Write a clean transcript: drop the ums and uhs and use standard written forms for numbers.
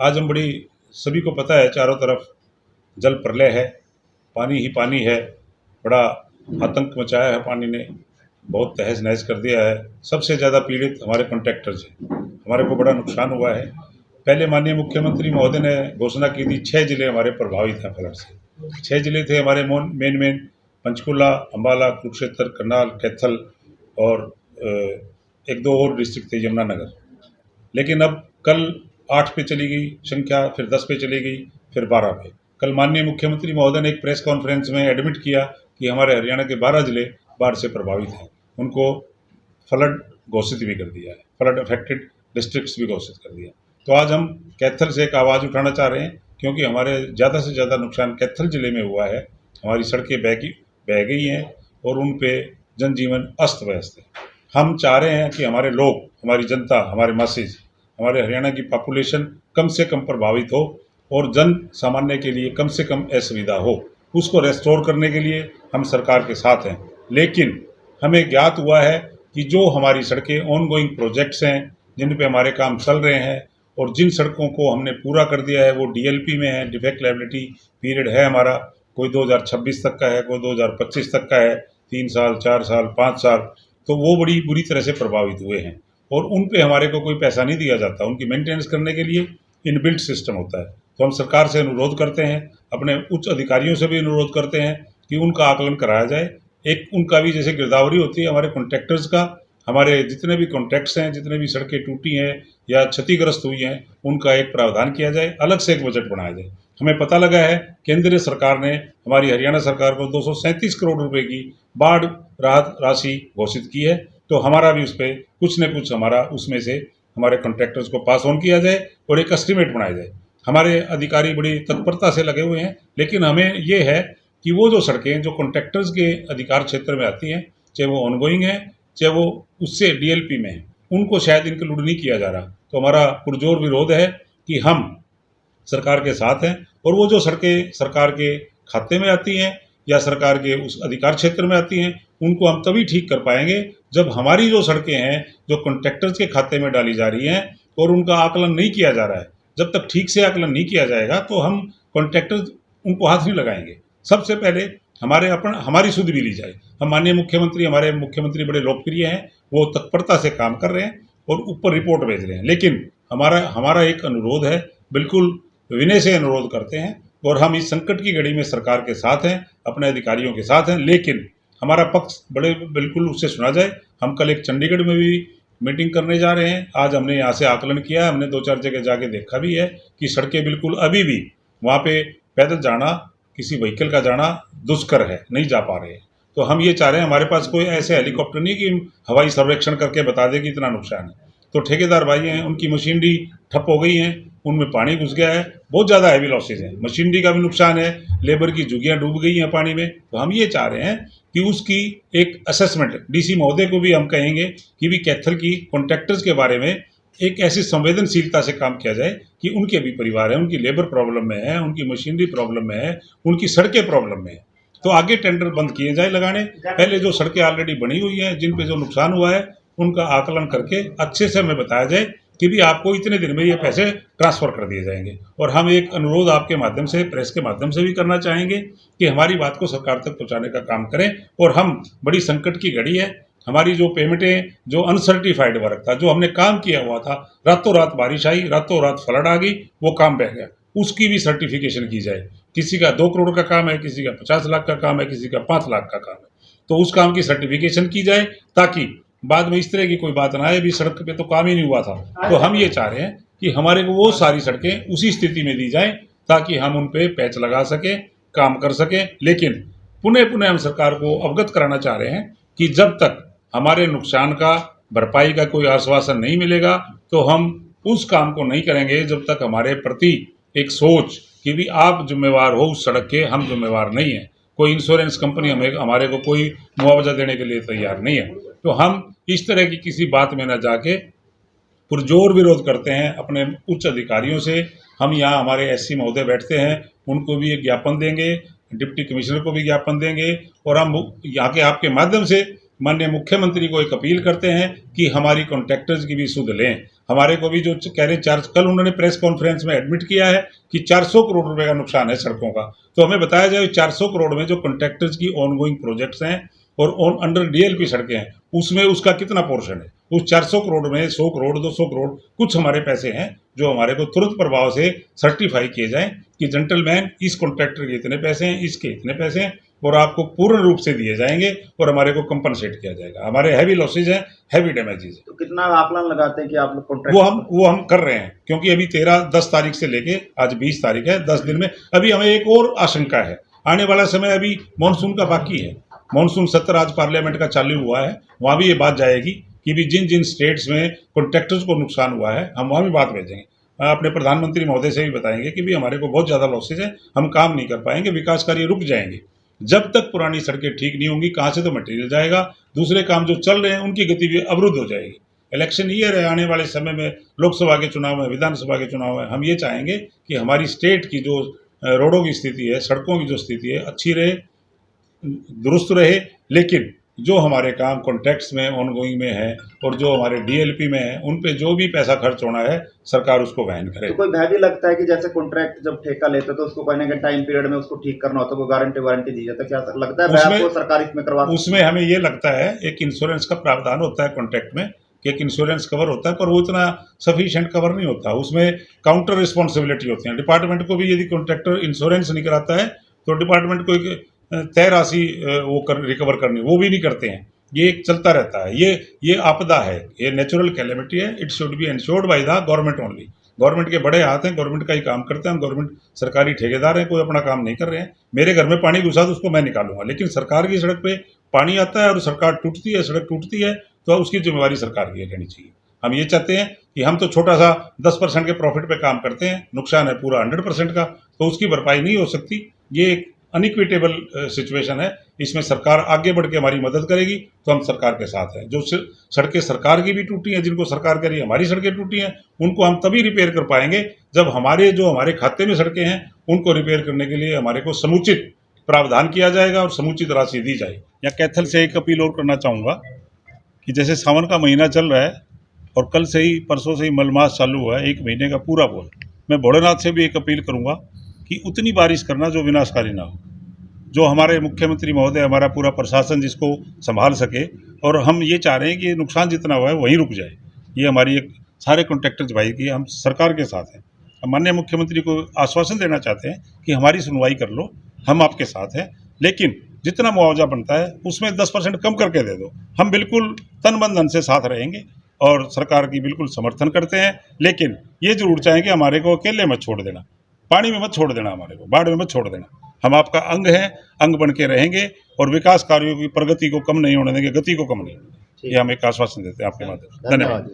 आज हम बड़ी सभी को पता है चारों तरफ जल प्रलय है, पानी ही पानी है, बड़ा आतंक मचाया है पानी ने, बहुत तहस नहस कर दिया है। सबसे ज़्यादा पीड़ित हमारे कॉन्ट्रैक्टर्स हैं, हमारे को बड़ा नुकसान हुआ है। पहले माननीय मुख्यमंत्री महोदय ने घोषणा की थी 6 जिले हमारे प्रभावित हैं फ्लड से। 6 जिले थे हमारे मेन पंचकुला, अम्बाला, कुरुक्षेत्र, करनाल, कैथल और एक दो और डिस्ट्रिक्ट थे, यमुनानगर। लेकिन अब कल 8 पे चली गई संख्या, फिर 10 पे चली गई, फिर 12 पे। कल माननीय मुख्यमंत्री महोदय ने एक प्रेस कॉन्फ्रेंस में एडमिट किया कि हमारे हरियाणा के 12 जिले बाढ़ से प्रभावित हैं, उनको फ्लड घोषित भी कर दिया है, फ्लड अफेक्टेड डिस्ट्रिक्ट्स भी घोषित कर दिया। तो आज हम कैथल से एक आवाज़ उठाना चाह रहे हैं, क्योंकि हमारे ज़्यादा से ज़्यादा नुकसान कैथल जिले में हुआ है। हमारी सड़कें बह गई हैं और उन पे जनजीवन अस्त व्यस्त है। हम चाह रहे हैं कि हमारे लोग, हमारी जनता, हमारे मैसेज, हमारे हरियाणा की पॉपुलेशन कम से कम प्रभावित हो और जन सामान्य के लिए कम से कम असुविधा हो। उसको रेस्टोर करने के लिए हम सरकार के साथ हैं। लेकिन हमें ज्ञात हुआ है कि जो हमारी सड़कें ऑनगोइंग प्रोजेक्ट्स हैं, जिन पे हमारे काम चल रहे हैं और जिन सड़कों को हमने पूरा कर दिया है वो डीएलपी में है, डिफेक्ट लायबिलिटी पीरियड है हमारा, कोई 2026 तक का है, कोई 2025 तक का है, 3 साल, 4 साल, 5 साल। तो वो बड़ी बुरी तरह से प्रभावित हुए हैं और उन पे हमारे को कोई पैसा नहीं दिया जाता। उनकी मेंटेनेंस करने के लिए इनबिल्ट सिस्टम होता है। तो हम सरकार से अनुरोध करते हैं, अपने उच्च अधिकारियों से भी अनुरोध करते हैं कि उनका आकलन कराया जाए। एक उनका भी जैसे गिरदावरी होती है हमारे कॉन्ट्रैक्टर्स का, हमारे जितने भी कॉन्ट्रैक्ट्स हैं, जितने भी सड़कें टूटी हैं या क्षतिग्रस्त हुई हैं, उनका एक प्रावधान किया जाए, अलग से एक बजट बनाया जाए। हमें पता लगा है केंद्रीय सरकार ने हमारी हरियाणा सरकार को 237 करोड़ रुपए की बाढ़ राहत राशि घोषित की है। तो हमारा भी उस पर कुछ न कुछ हमारा उसमें से हमारे कॉन्ट्रैक्टर्स को पास ऑन किया जाए और एक एस्टीमेट बनाया जाए। हमारे अधिकारी बड़ी तत्परता से लगे हुए हैं, लेकिन हमें ये है कि वो जो सड़कें जो कॉन्ट्रैक्टर्स के अधिकार क्षेत्र में आती हैं, चाहे वो ऑनगोइंग है, चाहे वो उससे डीएलपी में है, उनको शायद इंक्लूड नहीं किया जा रहा। तो हमारा पुरजोर विरोध है कि हम सरकार के साथ हैं और वो जो सड़कें सरकार के खाते में आती हैं या सरकार के उस अधिकार क्षेत्र में आती हैं, उनको हम तभी ठीक कर पाएंगे जब हमारी जो सड़कें हैं जो कॉन्ट्रैक्टर्स के खाते में डाली जा रही हैं और उनका आकलन नहीं किया जा रहा है, जब तक ठीक से आकलन नहीं किया जाएगा तो हम कॉन्ट्रैक्टर्स उनको हाथ नहीं लगाएंगे। सबसे पहले हमारी सुध भी ली जाए। हम माननीय मुख्यमंत्री, हमारे मुख्यमंत्री बड़े लोकप्रिय हैं, वो तत्परता से काम कर रहे हैं और ऊपर रिपोर्ट भेज रहे हैं। लेकिन हमारा एक अनुरोध है, बिल्कुल विनय से अनुरोध करते हैं और हम इस संकट की घड़ी में सरकार के साथ हैं, अपने अधिकारियों के साथ हैं, लेकिन हमारा पक्ष बड़े बिल्कुल उससे सुना जाए। हम कल एक चंडीगढ़ में भी मीटिंग करने जा रहे हैं। आज हमने यहाँ से आकलन किया, हमने 2-4 जगह जाके देखा भी है कि सड़कें बिल्कुल अभी भी वहाँ पे पैदल जाना, किसी व्हीकल का जाना दुष्कर है, नहीं जा पा रहे हैं। तो हम ये चाह रहे हैं, हमारे पास कोई ऐसे हेलीकॉप्टर नहीं कि हवाई सर्वेक्षण करके बता दे कि इतना नुकसान है। तो ठेकेदार भाई हैं, उनकी मशीनरी ठप हो गई हैं, उनमें पानी घुस गया है, बहुत ज़्यादा हैवी लॉसेज हैं, मशीनरी का भी नुकसान है, लेबर की झुग्गियाँ डूब गई हैं पानी में। तो हम ये चाह रहे हैं कि उसकी एक असेसमेंट डीसी महोदय को भी हम कहेंगे कि भी कैथल की कॉन्ट्रैक्टर्स के बारे में एक ऐसी संवेदनशीलता से काम किया जाए कि उनके भी परिवार हैं, उनकी लेबर प्रॉब्लम में है, उनकी मशीनरी प्रॉब्लम में है, उनकी सड़कें प्रॉब्लम में है, तो आगे टेंडर बंद किए जाए लगाने। पहले जो सड़कें ऑलरेडी बनी हुई हैं, जिन पे जो नुकसान हुआ है, उनका आकलन करके अच्छे से हमें बताया जाए कि भी आपको इतने दिन में ये पैसे ट्रांसफ़र कर दिए जाएंगे। और हम एक अनुरोध आपके माध्यम से, प्रेस के माध्यम से भी करना चाहेंगे कि हमारी बात को सरकार तक पहुंचाने का काम करें। और हम बड़ी संकट की घड़ी है, हमारी जो पेमेंटें, जो अनसर्टिफाइड वर्क था, जो हमने काम किया हुआ था, रातों रात बारिश आई, रातों रात फ्लड आ गई, वो काम बह गया, उसकी भी सर्टिफिकेशन की जाए। किसी का 2 करोड़ का काम है, किसी का 50 लाख का काम है, किसी का 5 लाख का काम है, तो उस काम की सर्टिफिकेशन की जाए ताकि बाद में इस तरह की कोई बात ना आए भी सड़क पे तो काम ही नहीं हुआ था। तो हम ये चाह रहे हैं कि हमारे को वो सारी सड़कें उसी स्थिति में दी जाएं ताकि हम उन पे पैच लगा सकें, काम कर सकें। लेकिन पुनः हम सरकार को अवगत कराना चाह रहे हैं कि जब तक हमारे नुकसान का भरपाई का कोई आश्वासन नहीं मिलेगा तो हम उस काम को नहीं करेंगे जब तक हमारे प्रति एक सोच कि भी आप जिम्मेवार हो उस सड़क के, हम जिम्मेवार नहीं हैं। कोई इंश्योरेंस कंपनी हमारे को कोई मुआवजा देने के लिए तैयार नहीं है। तो हम इस तरह की किसी बात में न जाके पुरजोर विरोध करते हैं अपने उच्च अधिकारियों से। हम यहाँ हमारे एससी महोदय बैठते हैं, उनको भी एक ज्ञापन देंगे, डिप्टी कमिश्नर को भी ज्ञापन देंगे और हम यहाँ के आपके माध्यम से माननीय मुख्यमंत्री को एक अपील करते हैं कि हमारी कॉन्ट्रैक्टर्स की भी सुध लें। हमारे को भी जो कह रहे कल उन्होंने प्रेस कॉन्फ्रेंस में एडमिट किया है कि 400 करोड़ रुपए का नुकसान है सड़कों का, तो हमें बताया जाए 400 करोड़ में जो कॉन्ट्रैक्टर्स की ऑनगोइंग प्रोजेक्ट्स हैं और ऑन अंडर डीएलपी सड़कें हैं उसमें उसका कितना पोर्शन है। उस 400 करोड़ में 100 करोड़ 200 करोड़ कुछ हमारे पैसे हैं जो हमारे को तुरंत प्रभाव से सर्टिफाई किए जाएं कि जेंटलमैन इस कॉन्ट्रैक्टर के इतने पैसे हैं, इसके इतने पैसे हैं और आपको पूर्ण रूप से दिए जाएंगे और हमारे को कंपनसेट किया जाएगा। हमारे हैवी लॉसेज हैं, हैवी डैमेजेस है। तो कितना आकलन लगाते हैं कि आप लोग कॉन्ट्रैक्ट वो हम कर रहे हैं, क्योंकि अभी 10 तारीख से लेके आज 20 तारीख है, 10 दिन में अभी हमें एक और आशंका है। आने वाला समय अभी मानसून का बाकी है, मानसून सत्र आज पार्लियामेंट का चालू हुआ है, वहाँ भी ये बात जाएगी कि भी जिन जिन स्टेट्स में कॉन्ट्रैक्टर्स को नुकसान हुआ है हम वहाँ भी बात भेजेंगे। अपने प्रधानमंत्री महोदय से भी बताएंगे कि भी हमारे को बहुत ज़्यादा लॉसेज है, हम काम नहीं कर पाएंगे, विकास कार्य रुक जाएंगे। जब तक पुरानी सड़कें ठीक नहीं होंगी, कहाँ से तो मटेरियल जाएगा, दूसरे काम जो चल रहे हैं उनकी गति भी अवरुद्ध हो जाएगी। इलेक्शन ईयर है, आने वाले समय में लोकसभा के चुनाव है, विधानसभा के चुनाव है, हम ये चाहेंगे कि हमारी स्टेट की जो रोडों की स्थिति है, सड़कों की जो स्थिति है अच्छी रहे, दुरुस्त रहे, लेकिन जो हमारे काम कॉन्ट्रैक्ट्स में ऑनगोइंग में है और जो हमारे डीएलपी में है उन पे जो भी पैसा खर्च होना है सरकार उसको वहन करे। तो कोई भय भी लगता है कि जैसे कॉन्ट्रैक्ट जब ठेका लेते तो उसको कहने के टाइम पीरियड में उसको ठीक करना होता है, कोई वारंटी दी जाती है, क्या लगता है भय आपको सरकार इसमें करवा? उसमें हमें ये लगता है एक इंश्योरेंस का प्रावधान होता है कॉन्ट्रैक्ट में कि एक इंश्योरेंस कवर होता है, पर वो इतना सफिशिएंट कवर नहीं होता, उसमें काउंटर रिस्पॉन्सिबिलिटी होती है। डिपार्टमेंट को भी यदि कॉन्ट्रैक्टर इंश्योरेंस नहीं कराता है तो डिपार्टमेंट को एक तय राशि रिकवर करनी, वो भी नहीं करते हैं। ये एक चलता रहता है, ये आपदा है, ये नेचुरल कैलेमिटी है, it should be insured by the government only. Government के बड़े हाथ हैं, गवर्नमेंट का ही काम करते हैं हम, गवर्नमेंट सरकारी ठेकेदार हैं, कोई अपना काम नहीं कर रहे हैं। मेरे घर में पानी घुसा तो उसको मैं निकालूंगा, लेकिन सरकार की सड़क पे पानी आता है और सरकार टूटती है, सड़क टूटती है तो उसकी जिम्मेवारी सरकार की रहनी चाहिए। हम ये चाहते हैं कि हम तो छोटा सा 10% के प्रॉफिट पे काम करते हैं, नुकसान है पूरा 100% का, तो उसकी भरपाई नहीं हो सकती। ये एक अनइक्विटेबल सिचुएशन है, इसमें सरकार आगे बढ़ के हमारी मदद करेगी तो हम सरकार के साथ हैं। जो सड़कें सरकार की भी टूटी हैं, जिनको सरकार कह रही है हमारी सड़कें टूटी हैं, उनको हम तभी रिपेयर कर पाएंगे जब हमारे खाते में सड़कें हैं उनको रिपेयर करने के लिए हमारे को समुचित प्रावधान किया जाएगा और समुचित राशि दी जाएगी। या कैथल से एक अपील और करना चाहूँगा कि जैसे सावन का महीना चल रहा है और कल से ही परसों से ही मलमास चालू हुआ है, 1 महीने का पूरा बोल, मैं भोलेनाथ से भी एक अपील करूँगा कि उतनी बारिश करना जो विनाशकारी ना हो, जो हमारे मुख्यमंत्री महोदय, हमारा पूरा प्रशासन जिसको संभाल सके, और हम ये चाह रहे हैं कि नुकसान जितना हुआ है वहीं रुक जाए। ये हमारी एक सारे कॉन्ट्रैक्टर्स भाई की, हम सरकार के साथ हैं। हम माननीय मुख्यमंत्री को आश्वासन देना चाहते हैं कि हमारी सुनवाई कर लो, हम आपके साथ हैं, लेकिन जितना मुआवजा बनता है उसमें 10% कम करके दे दो। हम बिल्कुल तन मन धन से साथ रहेंगे और सरकार की बिल्कुल समर्थन करते हैं, लेकिन ये जरूर चाहें कि हमारे को अकेले मत छोड़ देना, पानी में मत छोड़ देना, हमारे को बाढ़ में मत छोड़ देना। हम आपका अंग हैं, अंग बन के रहेंगे और विकास कार्यों की प्रगति को कम नहीं होने देंगे, गति को कम नहीं होने देंगे। ये हम एक आश्वासन देते हैं आपके माध्यम से। धन्यवाद।